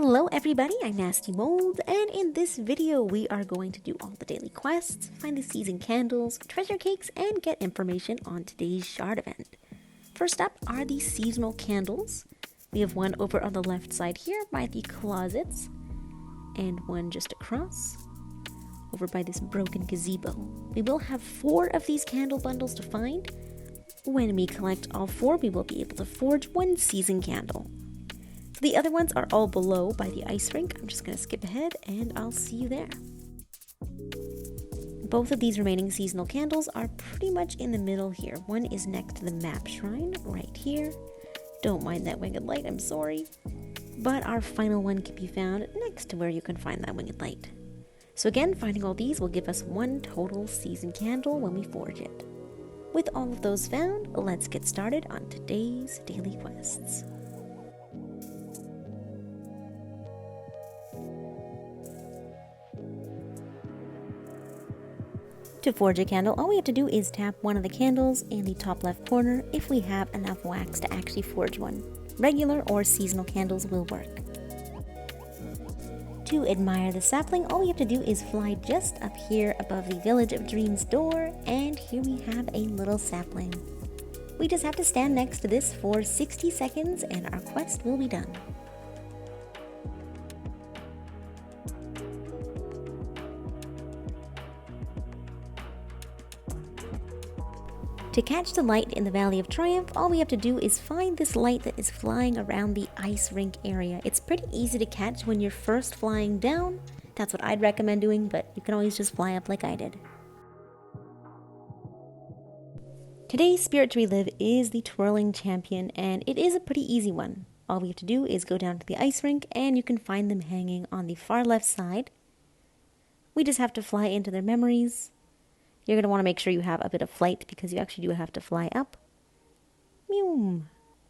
Hello everybody, I'm nastymold, and in this video we are going to do all the daily quests, find the season candles, treasure cakes, and get information on today's shard event. First up are the seasonal candles. We have one over on the left side here by the closets, and one just across, over by this broken gazebo. We will have 4 of these candle bundles to find. When we collect all 4, we will be able to forge 1 season candle. The other ones are all below by the ice rink. I'm just going to skip ahead and I'll see you there. Both of these remaining seasonal candles are pretty much in the middle here. One is next to the map shrine right here. Don't mind that winged light, I'm sorry. But our final one can be found next to where you can find that winged light. So again, finding all these will give us 1 total season candle when we forge it. With all of those found, let's get started on today's daily quests. To forge a candle, all we have to do is tap one of the candles in the top left corner if we have enough wax to actually forge one. Regular or seasonal candles will work. To admire the sapling, all we have to do is fly just up here above the Village of Dreams door, and here we have a little sapling. We just have to stand next to this for 60 seconds and our quest will be done. To catch the light in the Valley of Triumph, all we have to do is find this light that is flying around the ice rink area. It's pretty easy to catch when you're first flying down. That's what I'd recommend doing, but you can always just fly up like I did. Today's spirit to relive is the Twirling Champion, and it is a pretty easy one. All we have to do is go down to the ice rink, and you can find them hanging on the far left side. We just have to fly into their memories. You're going to want to make sure you have a bit of flight because you actually do have to fly up. Mew.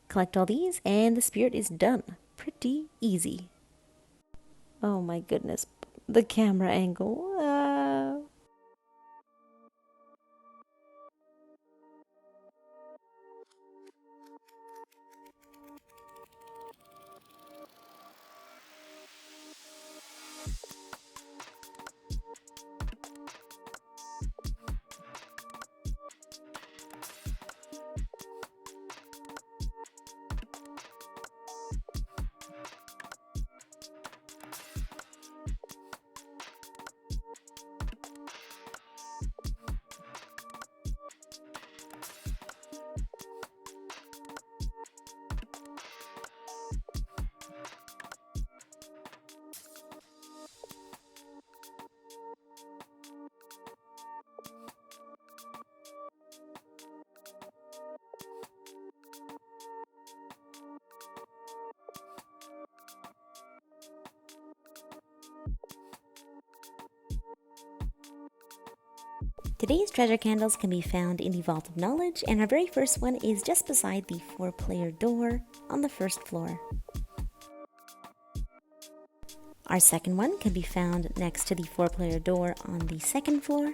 Collect all these and the spirit is done. Pretty easy. Oh my goodness. The camera angle. Today's treasure candles can be found in the Vault of Knowledge, and our very first one is just beside the 4-player door on the first floor. Our second one can be found next to the 4-player door on the second floor.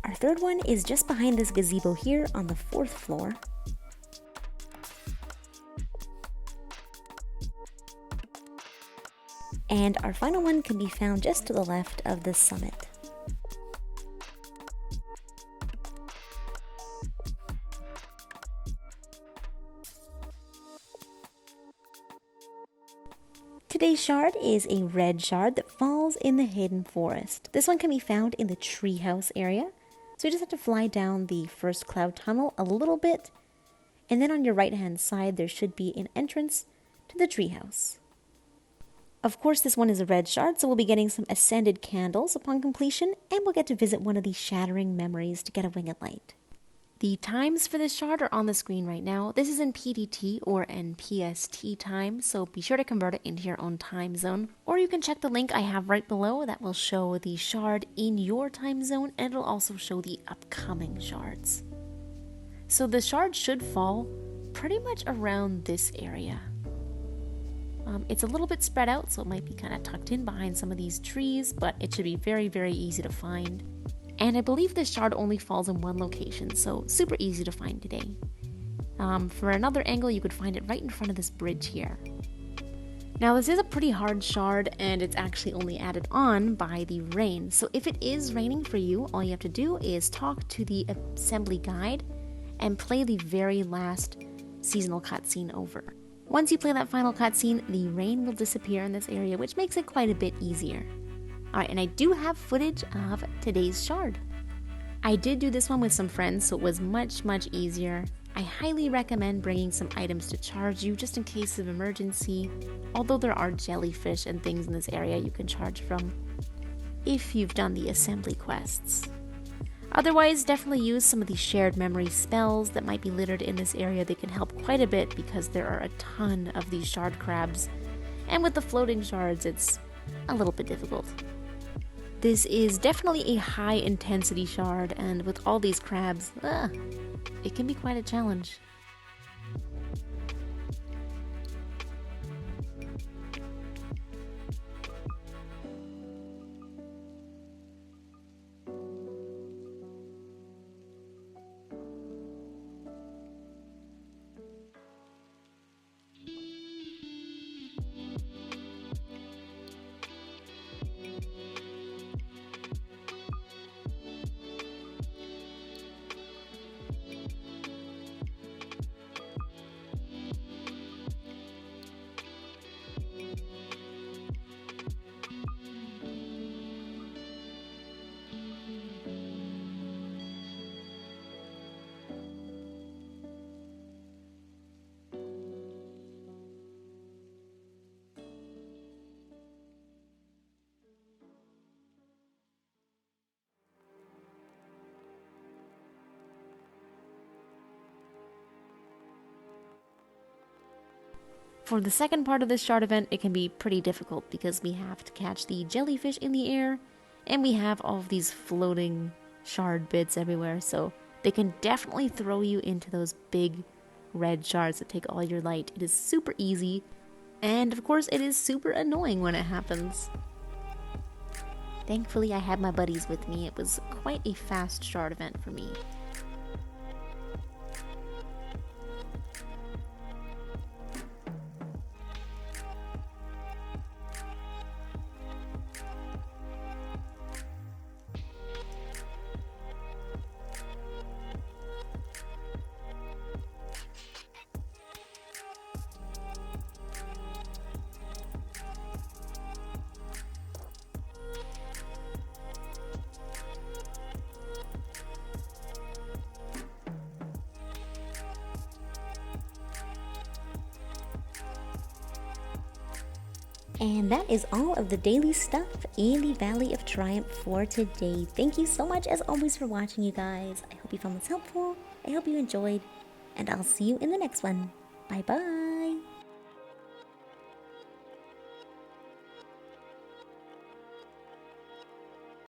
Our third one is just behind this gazebo here on the 4th floor. And our final one can be found just to the left of the summit. Today's shard is a red shard that falls in the hidden forest. This one can be found in the treehouse area. So you just have to fly down the first cloud tunnel a little bit, and then on your right hand side there should be an entrance to the treehouse. Of course, this one is a red shard, so we'll be getting some ascended candles upon completion, and we'll get to visit one of these shattering memories to get a winged light. The times for this shard are on the screen right now. This is in PDT or in PST time, so be sure to convert it into your own time zone. Or you can check the link I have right below that will show the shard in your time zone, and it'll also show the upcoming shards. So the shard should fall pretty much around this area. It's a little bit spread out, so it might be kind of tucked in behind some of these trees, but it should be very, very easy to find. And I believe this shard only falls in one location, so super easy to find today. For another angle, you could find it right in front of this bridge here. Now this is a pretty hard shard, and it's actually only added on by the rain. So if it is raining for you, all you have to do is talk to the assembly guide and play the very last seasonal cutscene over. Once you play that final cutscene, the rain will disappear in this area, which makes it quite a bit easier. Alright, and I do have footage of today's shard. I did do this one with some friends, so it was much easier. I highly recommend bringing some items to charge you just in case of emergency, although there are jellyfish and things in this area you can charge from if you've done the assembly quests. Otherwise, definitely use some of the shared memory spells that might be littered in this area. They can help quite a bit because there are a ton of these shard crabs, and with the floating shards it's a little bit difficult. This is definitely a high intensity shard, and with all these crabs, it can be quite a challenge. For the second part of this shard event, it can be pretty difficult because we have to catch the jellyfish in the air, and we have all of these floating shard bits everywhere, so they can definitely throw you into those big red shards that take all your light. It is super easy, and of course it is super annoying when it happens. Thankfully I had my buddies with me. It was quite a fast shard event for me. And that is all of the daily stuff in the Valley of Triumph for today. Thank you so much as always for watching, you guys. I hope you found this helpful. I hope you enjoyed, and I'll see you in the next one. Bye bye.